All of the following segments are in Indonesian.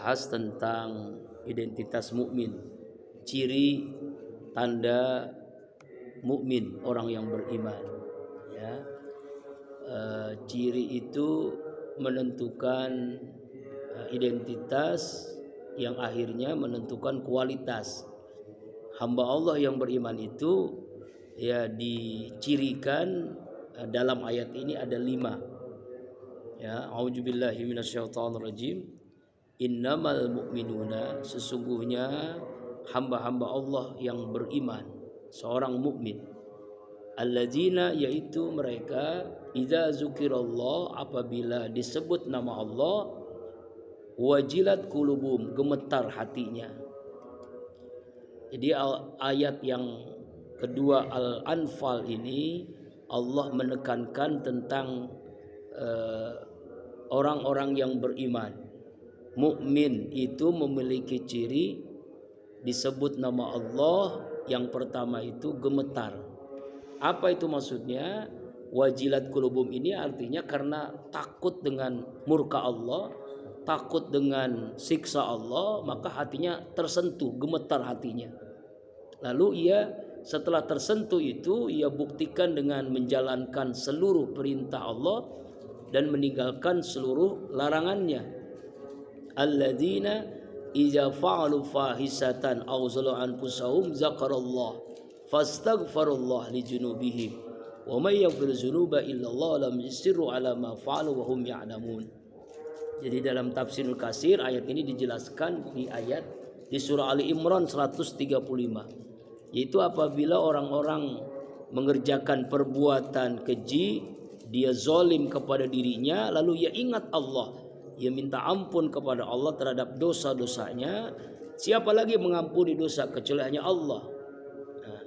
bahas tentang identitas mukmin, ciri tanda mukmin, orang yang beriman. Ya, ciri itu menentukan identitas yang akhirnya menentukan kualitas. Hamba Allah yang beriman itu ya dicirikan dalam ayat ini ada 5. Ya, auzubillahi minasyaitonirrajim. Innamal mu'minuna, sesungguhnya hamba-hamba Allah yang beriman, seorang mukmin. Alladzina, yaitu mereka, idza zukirallah, apabila disebut nama Allah, wajilat qulubum, gemetar hatinya. Jadi ayat yang kedua Al-Anfal ini Allah menekankan tentang orang-orang yang beriman. Mukmin itu memiliki ciri disebut nama Allah, yang pertama itu gemetar. Apa itu maksudnya? Wajilat qulubum ini artinya karena takut dengan murka Allah, takut dengan siksa Allah, maka hatinya tersentuh, gemetar hatinya. Lalu ia setelah tersentuh itu ia buktikan dengan menjalankan seluruh perintah Allah dan meninggalkan seluruh larangannya. Alladzina idza fa'alu fahisatan aw zalamu anfusahum zakarallah fastaghfirullah li junubihim wa may yaghfiru dzunuba illallah lam yusirru ala ma fa'alu wa hum ya'lamun. Jadi dalam Tafsirul Katsir ayat ini dijelaskan di surah Ali Imran 135, yaitu apabila orang-orang mengerjakan perbuatan keji, dia zalim kepada dirinya, lalu ia ingat Allah, ia minta ampun kepada Allah terhadap dosa-dosanya. Siapa lagi mengampuni dosa kecuali hanya Allah. Nah,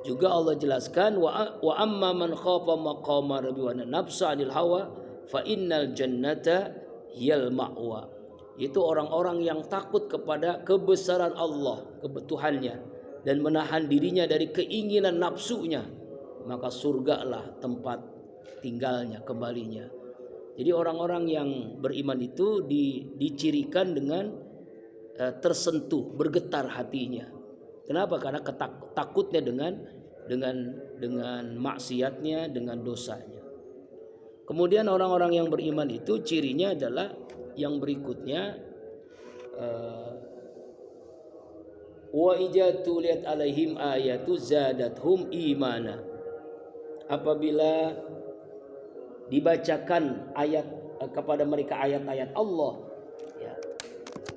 juga Allah jelaskan wa amma man khafa maqama rabbi wa nafsa 'anil hawa fa innal jannata hiyal ma'wa. Itu orang-orang yang takut kepada kebesaran Allah, kebetuhannya, dan menahan dirinya dari keinginan nafsunya, maka surgalah tempat tinggalnya, kembalinya. Jadi orang-orang yang beriman itu dicirikan dengan tersentuh, bergetar hatinya. Kenapa? Karena takutnya dengan maksiatnya, dengan dosanya. Kemudian orang-orang yang beriman itu cirinya adalah yang berikutnya, wa idza tuliyat alaihim ayatu zadathum imana. Apabila dibacakan ayat kepada mereka ayat-ayat Allah, ya.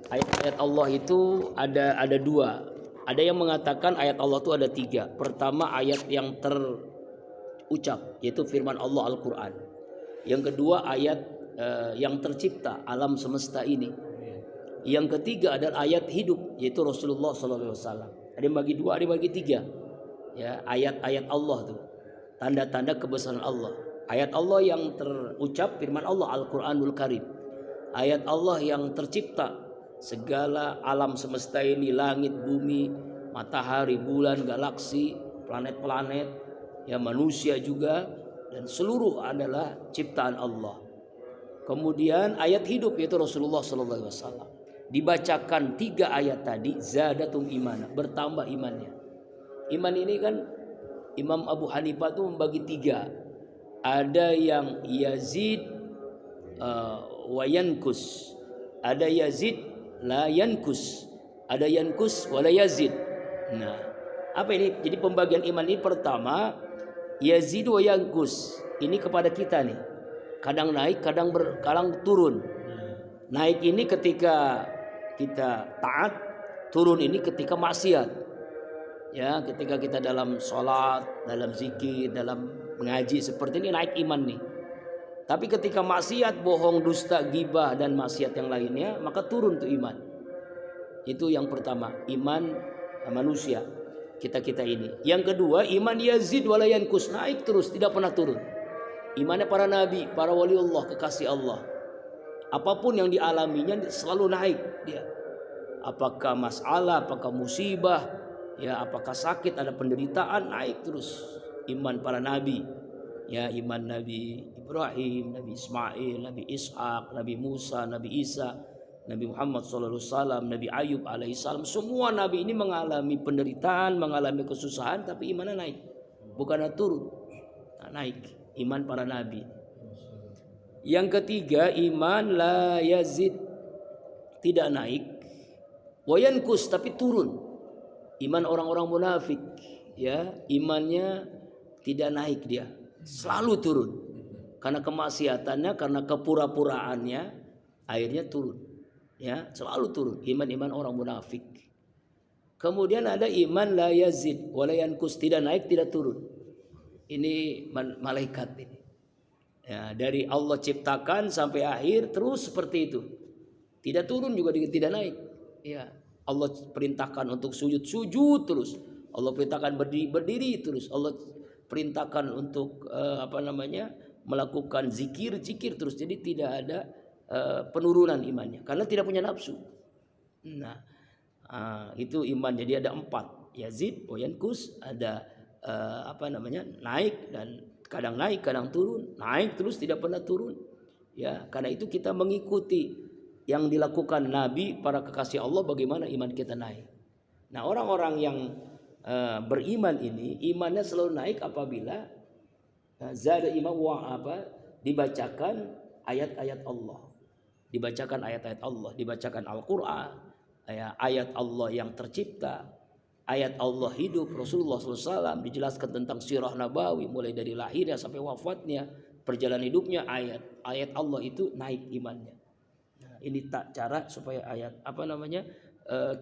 Ayat-ayat Allah itu ada 2. Ada yang mengatakan ayat Allah itu ada 3. Pertama ayat yang terucap, yaitu firman Allah Al-Quran. Yang kedua ayat yang tercipta, alam semesta ini. Yang ketiga adalah ayat hidup, yaitu Rasulullah SAW. Ada yang bagi 2, ada yang bagi 3. Ya, ayat-ayat Allah tuh, tanda-tanda kebesaran Allah. Ayat Allah yang terucap, firman Allah Al-Quranul Karim. Ayat Allah yang tercipta, segala alam semesta ini, langit, bumi, matahari, bulan, galaksi, planet-planet, ya manusia juga, dan seluruh adalah ciptaan Allah. Kemudian ayat hidup, yaitu Rasulullah SAW. Dibacakan 3 ayat tadi, zadatum imana, bertambah imannya. Iman ini kan Imam Abu Hanifah itu membagi 3. Ada yang yazid wa yankus, ada yazid la yankus, ada yankus wa la yazid. Nah, apa ini? Jadi pembagian iman ini, pertama yazid wa yankus, ini kepada kita nih. Kadang naik, kadang turun. Naik ini ketika kita taat, turun ini ketika maksiat. Ya, ketika kita dalam sholat, dalam zikir, dalam mengaji seperti ini, naik iman nih. Tapi ketika maksiat, bohong, dusta, gibah, dan maksiat yang lainnya, maka turun tuh iman. Itu yang pertama, iman manusia, kita ini. Yang kedua, iman yazid wala yankus, naik terus, tidak pernah turun. Imannya para nabi, para wali Allah, kekasih Allah, apapun yang dialaminya selalu naik dia. Apakah masalah, apakah musibah, ya apakah sakit, ada penderitaan, naik terus. Iman para nabi, ya iman Nabi Ibrahim, Nabi Ismail, Nabi Ishak, Nabi Musa, Nabi Isa, Nabi Muhammad SAW, Nabi Ayub alaihissalam, semua nabi ini mengalami penderitaan, mengalami kesusahan, tapi imannya naik, bukannya turun. Nah, naik iman para nabi. Yang ketiga, iman la yazid, tidak naik, wa yankus, tapi turun. Iman orang-orang munafik, ya, imannya tidak naik, dia selalu turun karena kemaksiatannya, karena kepura-puraannya, akhirnya turun. Ya, selalu turun iman-iman orang munafik. Kemudian ada iman la yazid wa la yankus, tidak naik, tidak turun. Ini malaikat ini. Ya, dari Allah ciptakan sampai akhir terus seperti itu. Tidak turun juga tidak naik. Ya, Allah perintahkan untuk sujud terus. Allah perintahkan berdiri terus. Allah perintahkan untuk melakukan zikir terus. Jadi tidak ada penurunan imannya karena tidak punya nafsu. Nah, itu iman. Jadi ada 4, yazid, yankus, ada naik, dan kadang naik kadang turun, naik terus tidak pernah turun. Ya, karena itu kita mengikuti yang dilakukan nabi, para kekasih Allah, bagaimana iman kita naik. Nah, orang-orang yang beriman ini imannya selalu naik apabila zada iman dibacakan ayat-ayat Allah. Dibacakan ayat-ayat Allah, dibacakan Al-Quran, ayat Allah yang tercipta, ayat Allah hidup, Rasulullah SAW dijelaskan tentang sirah nabawi, mulai dari lahirnya sampai wafatnya, perjalanan hidupnya, ayat Allah itu naik imannya. Nah, ini tak cara supaya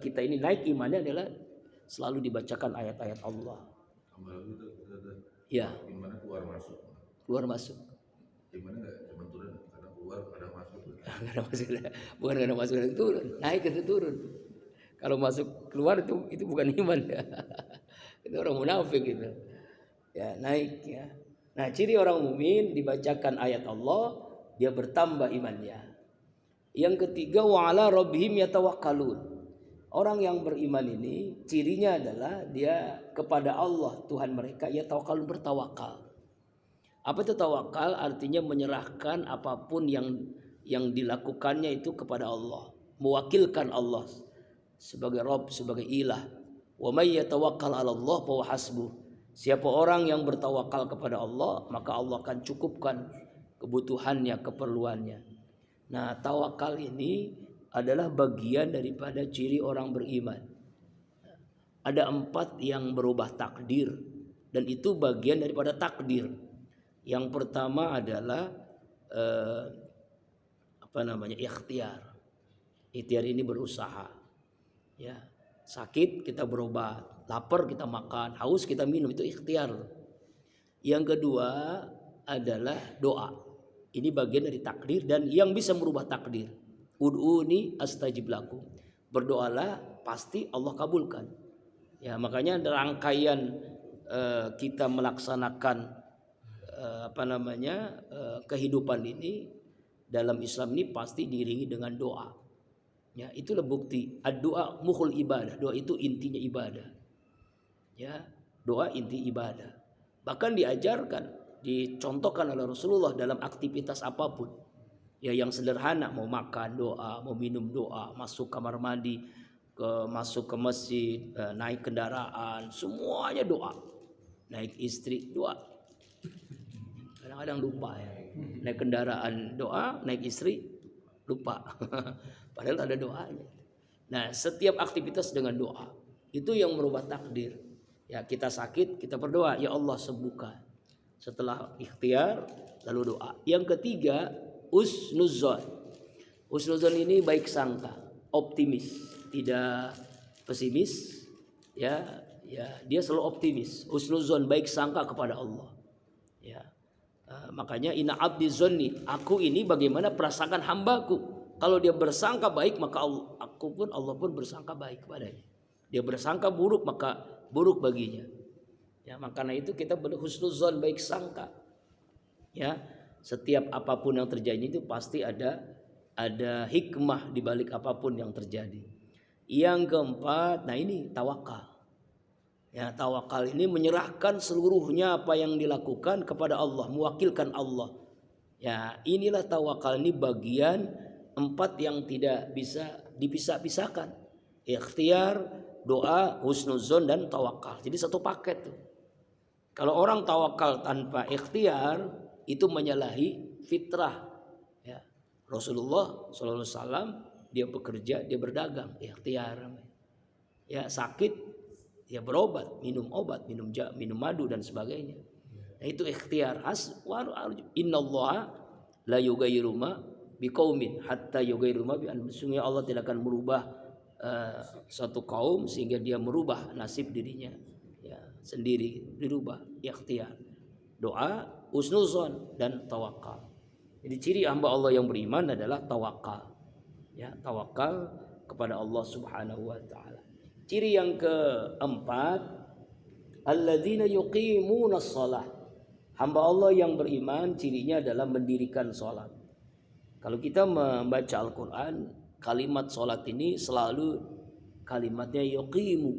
kita ini naik imannya adalah selalu dibacakan ayat-ayat Allah. Ya. Imannya keluar masuk. Imannya nggak cuma turun, karena keluar ada masuk. Bukan karena masuk dan turun, naik itu turun. Kalau masuk keluar itu bukan iman ya. Itu orang munafik gitu. Ya, naik ya. Nah, ciri orang mukmin dibacakan ayat Allah, dia bertambah imannya. Yang ketiga, wa ala rabbihim yatawakkalun. Orang yang beriman ini cirinya adalah dia kepada Allah Tuhan mereka yatawakkalun, bertawakal. Apa itu tawakal? Artinya menyerahkan apapun yang dilakukannya itu kepada Allah, mewakilkan Allah sebagai Rabb, sebagai ilah. Wa may yatawakkal 'ala Allah fa huwa hasbuh. Siapa orang yang bertawakal kepada Allah, maka Allah akan cukupkan kebutuhannya, keperluannya. Nah, tawakal ini adalah bagian daripada ciri orang beriman. Ada 4 yang berubah takdir, dan itu bagian daripada takdir. Yang pertama adalah ikhtiar. Ikhtiar ini berusaha. Ya, sakit kita berobat, lapar kita makan, haus kita minum, itu ikhtiar. Yang kedua adalah doa. Ini bagian dari takdir dan yang bisa merubah takdir. Ud'uni astajib lakum. Berdoalah, pasti Allah kabulkan. Ya, makanya rangkaian kita melaksanakan kehidupan ini dalam Islam ini pasti diiringi dengan doa. Ya, itulah bukti. Ad-doa mukhul ibadah. Doa itu intinya ibadah. Ya, doa inti ibadah. Bahkan diajarkan, dicontohkan oleh Rasulullah dalam aktivitas apapun. Ya, yang sederhana, mau makan doa, mau minum doa, masuk kamar mandi, masuk ke masjid, naik kendaraan, semuanya doa. Naik istri doa. Kadang-kadang lupa ya. Naik kendaraan doa, naik istri lupa. Padahal ada doanya. Nah, setiap aktivitas dengan doa itu yang merubah takdir. Ya, kita sakit, kita berdoa, ya Allah sembuhkan. Setelah ikhtiar, lalu doa. Yang ketiga, husnuzon. Husnuzon ini baik sangka, optimis, tidak pesimis. Ya, dia selalu optimis. Husnuzon, baik sangka kepada Allah. Ya. Makanya inna abdi zonni, aku ini bagaimana prasangkaan hambaku. Kalau dia bersangka baik, maka Allah pun bersangka baik kepadanya. Dia bersangka buruk, maka buruk baginya. Ya, makanya itu kita berhusnuzon, baik sangka. Ya, setiap apapun yang terjadi itu pasti ada hikmah di balik apapun yang terjadi. Yang keempat, nah ini tawakal. Ya, tawakal ini menyerahkan seluruhnya apa yang dilakukan kepada Allah, mewakilkan Allah. Ya, inilah tawakal, ini bagian 4 yang tidak bisa dipisah-pisahkan. Ikhtiar, doa, husnuzon dan tawakal. Jadi satu paket tuh. Kalau orang tawakal tanpa ikhtiar itu menyalahi fitrah. Ya. Rasulullah SAW dia bekerja, dia berdagang, ikhtiar. Ya sakit, ya berobat, minum obat, minum madu dan sebagainya. Nah, itu ikhtiar. Innallaha la yughayyiru ma biqaumin hatta yughayyiru ma bi anfusihim. Allah tidak akan merubah suatu kaum sehingga dia merubah nasib dirinya. Ya, sendiri dirubah, ikhtiar. Doa, husnuzon dan tawakal. Jadi ciri hamba Allah yang beriman adalah tawakal. Ya, tawakal kepada Allah Subhanahu wa taala. Ciri yang keempat, alladzina yuqimunas shalah. Hamba Allah yang beriman cirinya adalah mendirikan salat. Kalau kita membaca Al-Qur'an, kalimat salat ini selalu kalimatnya yuqimu,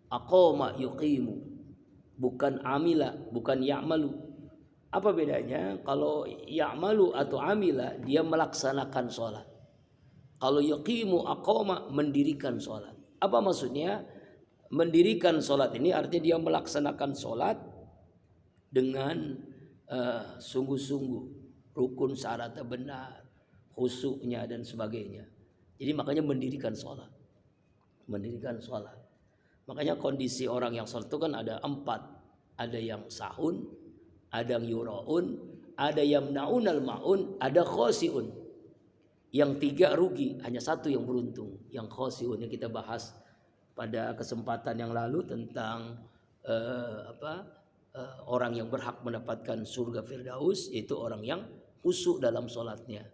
aqama yuqimu, bukan amila, bukan ya'malu. Apa bedanya? Kalau ya'malu atau amila dia melaksanakan salat. Kalau yuqimu, aqama mendirikan salat. Apa maksudnya? Mendirikan salat ini artinya dia melaksanakan salat dengan sungguh-sungguh, rukun syaratnya benar, khusyuknya dan sebagainya. Jadi makanya mendirikan sholat. Mendirikan sholat. Makanya kondisi orang yang sholat itu kan ada 4. Ada yang sahun, ada yang yuraun, ada yang naunal maun, ada khosiun. Yang 3 rugi, hanya 1 yang beruntung. Yang khosiun yang kita bahas pada kesempatan yang lalu tentang orang yang berhak mendapatkan surga Firdaus, yaitu orang yang khusyuk dalam sholatnya.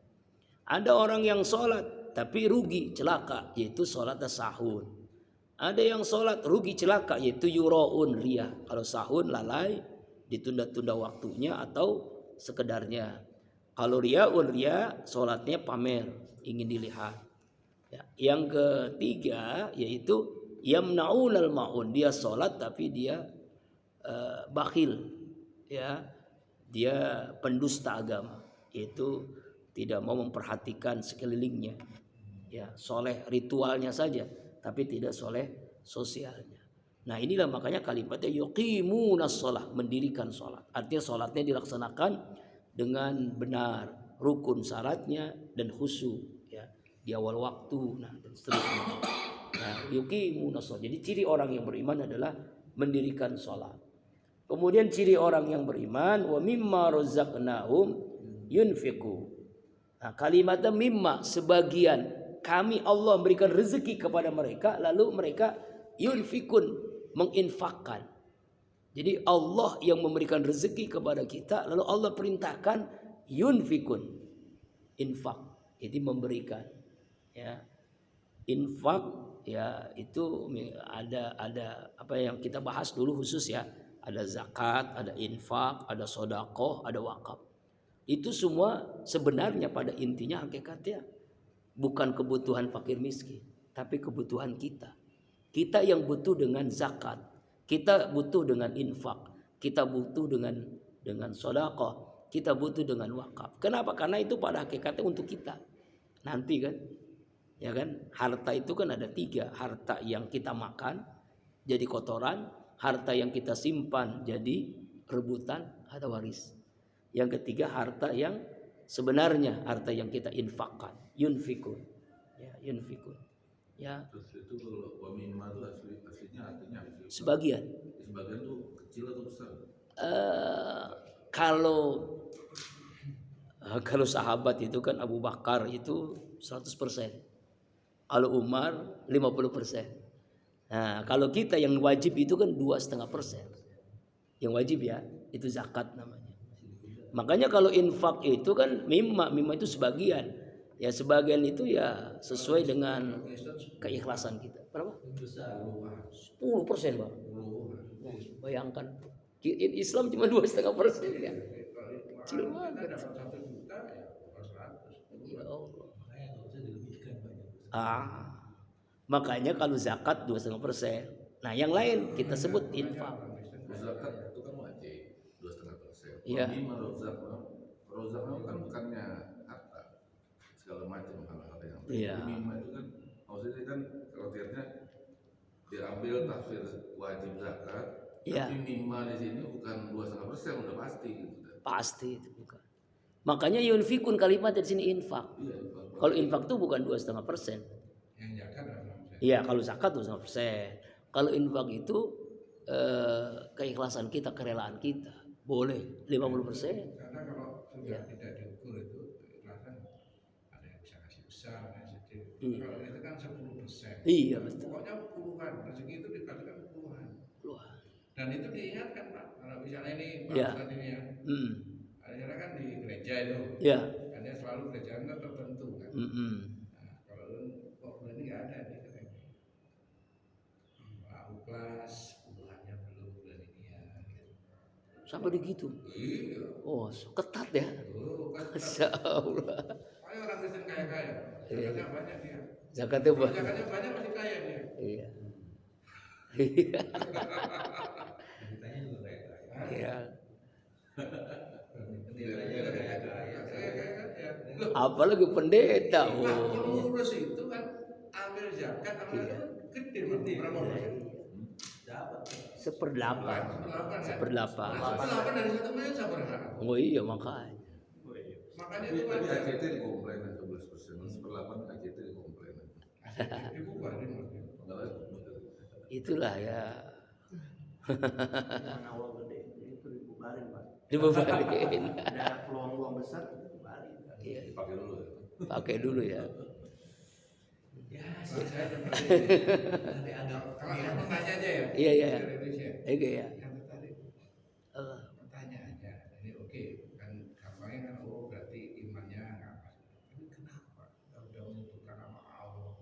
Ada orang yang sholat tapi rugi, celaka, yaitu sholatnya sahun. Ada yang sholat rugi, celaka, yaitu yuraun, ria. Kalau sahun lalai, ditunda-tunda waktunya atau sekedarnya. Kalau riaun, ria, sholatnya pamer, ingin dilihat. Ya. Yang ketiga yaitu yamnaunal maun, dia sholat tapi dia bakhil, ya, dia pendusta agama, yaitu tidak mau memperhatikan sekelilingnya, ya, soleh ritualnya saja tapi tidak soleh sosialnya. Nah, inilah makanya kalimatnya yuqimunas shalah, mendirikan sholat. Artinya sholatnya dilaksanakan dengan benar, rukun syaratnya dan khusyuk, ya, di awal waktu, nah, dan seterusnya. Nah, yuqimunas shalah. Jadi ciri orang yang beriman adalah mendirikan sholat. Kemudian ciri orang yang beriman, wa mimma razaqnahum yunfiqu. Nah, kalimatnya mimma, sebagian. Kami Allah memberikan rezeki kepada mereka, lalu mereka yunfikun, menginfakkan. Jadi Allah yang memberikan rezeki kepada kita, lalu Allah perintahkan yunfikun, infak, jadi memberikan. Ya, infak, ya, itu ada apa yang kita bahas dulu khusus, ya. Ada zakat, ada infak, ada sodakoh, ada wakaf. Itu semua sebenarnya pada intinya hakikatnya bukan kebutuhan fakir miskin, tapi kebutuhan kita. Kita yang butuh dengan zakat, kita butuh dengan infak, kita butuh dengan sodakoh, kita butuh dengan wakaf. Kenapa? Karena itu pada hakikatnya untuk kita. Nanti kan, ya kan, harta itu kan ada 3. Harta yang kita makan jadi kotoran, harta yang kita simpan jadi rebutan atau waris. Yang ketiga harta yang sebenarnya, harta yang kita infakkan, yunfikun. Ya, yunfikun. Ya. Terus itu kalau wamimah itu aslinya artinya sebagian. Sebagian itu kecil atau besar? Kalau sahabat itu kan Abu Bakar itu 100%. Kalau Umar 50%. Nah, kalau kita yang wajib itu kan 2,5%. Yang wajib, ya, itu zakat namanya. Makanya kalau infak itu kan mimma itu sebagian. Ya, sebagian itu ya sesuai dengan keikhlasan kita. Berapa? 10%, Bang. Bayangkan. Islam cuma 2,5%, ya. Kecil banget. Ya Allah. Makanya kalau zakat 2,5%. Nah, yang lain kita sebut infak. Zakat itu kan wajib 2,5%. Iya. Rozak kan bukannya harta segala macam. Iya. Jadi mimma itu kan maksudnya kan kalau lihatnya diambil tafsir wajib zakat, Iya. tapi mimma di sini bukan 2,5% udah pasti gitu. Pasti itu bukan. Makanya yunfikun kalimat di sini infak. Iya, Kalau infak itu bukan 2,5%. Yang zakat 2,5%. Iya, kalau zakat 2,5%. Kalau infak itu keikhlasan kita, kerelaan kita. Boleh 50%. Karena kalau sudah Iya. tidak diukur itu keikhlasan, ada yang bisa kasih besar, ada yang sedikit. Iya. Kalau itu kan 10%. Iya, betul. Pokoknya puluhan, rezeki itu dikatakan puluhan. Wah. Dan itu diingatkan Pak, kalau misalnya ini Pak Iya. Ustadz ini ya, Mm. akhirnya kan di gereja itu, Iya. kan dia selalu gerejaan kan tertentu kan. Mm-mm. Nah, kalau kok bulan ini nggak ada nih katanya. Aku kelas puluhannya belum bulan ini ya. Gitu. Sampai begitu. Iya. Oh, ketat ya. Oh, kan Masya Allah. makanya orang Kristen kaya-kaya, zakatnya banyak dia. Zakatnya Kalau banyak. zakatnya banyak masih kaya dia. Iya. Iya. Kitanya juga kaya-kaya. Iya. Pendetanya kaya-kaya. Kaya-kaya. Loh, Apalagi pendeta. Pak, Oh. pengurus itu kan ambil zakat, ambil Iya. gede, Pak. Berapa persen? Seperdelapan. Seperdelapan. Seperdelapan dari 1 miliar saya berharap. Oh iya makanya. Makanya Tapi itu tadi wajar. ACT dikomplain 11%, 1/8 ACT dikomplain. Dibubarin maksudnya. Itulah ya. Yang awal gede itu dibubarin Pak. Dibebarin. Ada peluang-peluang besar dibubarin. Iya. Dipakai dulu ya. Pakai dulu ya. Ya, saya seperti kalau saya mau tanya aja ya. Iya, iya. Dari Indonesia. Oke ya. Yang tertarik Allah. bertanya aja. Ini oke kan gampangnya kan berarti imannya nggak pas. Tapi kenapa kita udah menyebutkan nama Allah,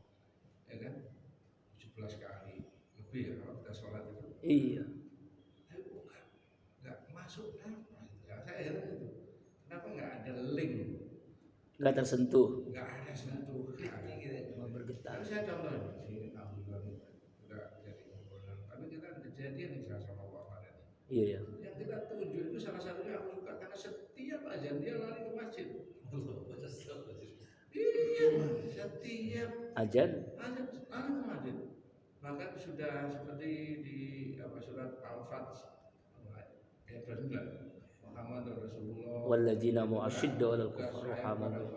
ya kan? 17 kali lebih ya kalau kita sholat itu. Iya. Tapi kok nggak masuk kenapa? Ya, saya heran itu. Kenapa nggak ada link? Nggak tersentuh. Nggak ada sentuhan. Cuma bergetar. Tapi saya contoh ini, alhamdulillah nggak jadi ngomong. Tapi kita ada kejadian nih sama Pak Farhan. Iya ya. Yang kita tunjuk itu salah satunya aku suka karena setiap azan dia lari ke masjid. Iya, setiap Ajan. azan lari ke masjid. Bahkan sudah seperti di surat Al-Fat ayat 29. Muhammad Rasulullah. Walladzina mu'asyidda walal kufar rahamahum.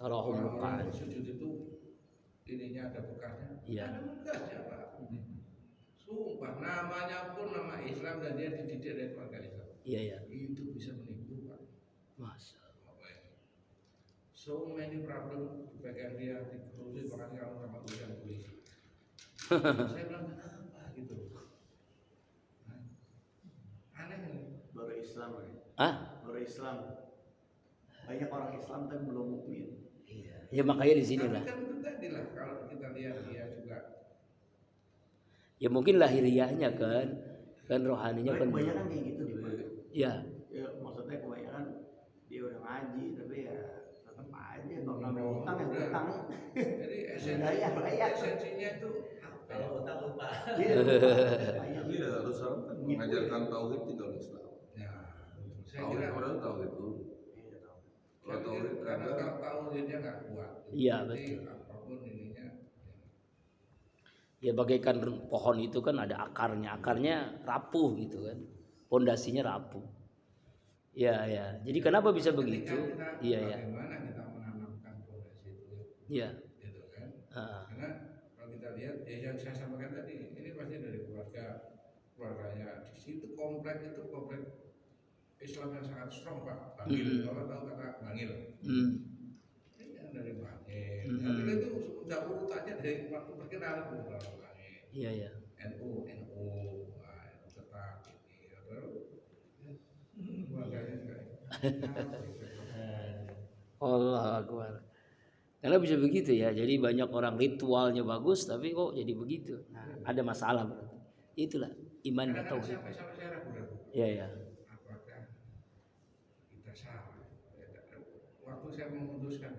Tarahum Orang-orang ruk'an. sujud itu ininya ada bekasnya. Iya. Ada bekasnya Pak. Sumpah namanya pun nama Islam dan dia dididik dari keluarga Islam. Iya ya. Itu bisa menipu Pak. Masya. Apa ya? So many problem dipegang dia diterusin bahkan kalau sama urusan polisi. Saya bilang kenapa gitu. Nah, aneh ini. Baru Islam Pak. Hah? Baru Islam. Banyak orang Islam tapi belum mukmin. Iya. Ya makanya di sini Tapi lah. kan itu tadi lah kalau kita lihat dia juga. Ya mungkin lahiriahnya kan rohaninya Tapi kan. kebanyakan kayak gitu di Pak. Ya. Ya, maksudnya kebanyakan dia udah ngaji tapi ya tetap aja kalau namanya utang ya utang. Jadi esensinya itu apa ya? Utang lupa. Iya. Tapi ya harus kan mengajarkan tauhid di dalam Islam. Ya, saya Tauhid kira orang tauhid dulu. Kalau tauhid karena ada, kalau tauhidnya nggak kuat. Iya, Jadi betul. apapun ininya. Ya bagaikan pohon itu kan ada akarnya. Akarnya rapuh gitu kan. Pondasinya rapuh. Ya ya. Jadi kenapa bisa begitu? Ketika kita Iya ya. bagaimana kita menanamkan fondasi itu, Iya. gitu kan? Ah, Karena kalau kita lihat, ya yang saya sampaikan tadi, ini pasti dari keluarganya. Di situ komplek itu komplek Islam yang sangat strong Pak. Bangil, kalau tahu kata Bangil. hmm. Ini yang dari Bangil. Hmm. Bangil itu sudah urutannya dari waktu perkenalan Bangil. Iya ya. NU, wah, NU tetap ini. Keluarganya juga. Allah Akbar. Karena bisa begitu ya. Jadi banyak orang ritualnya bagus tapi kok jadi begitu. Nah, ada masalah berarti. Itulah iman dan Kadang-kadang tauhid. sampai saya ragu-ragu. Iya ya. Apakah kita salah? Waktu saya memutuskan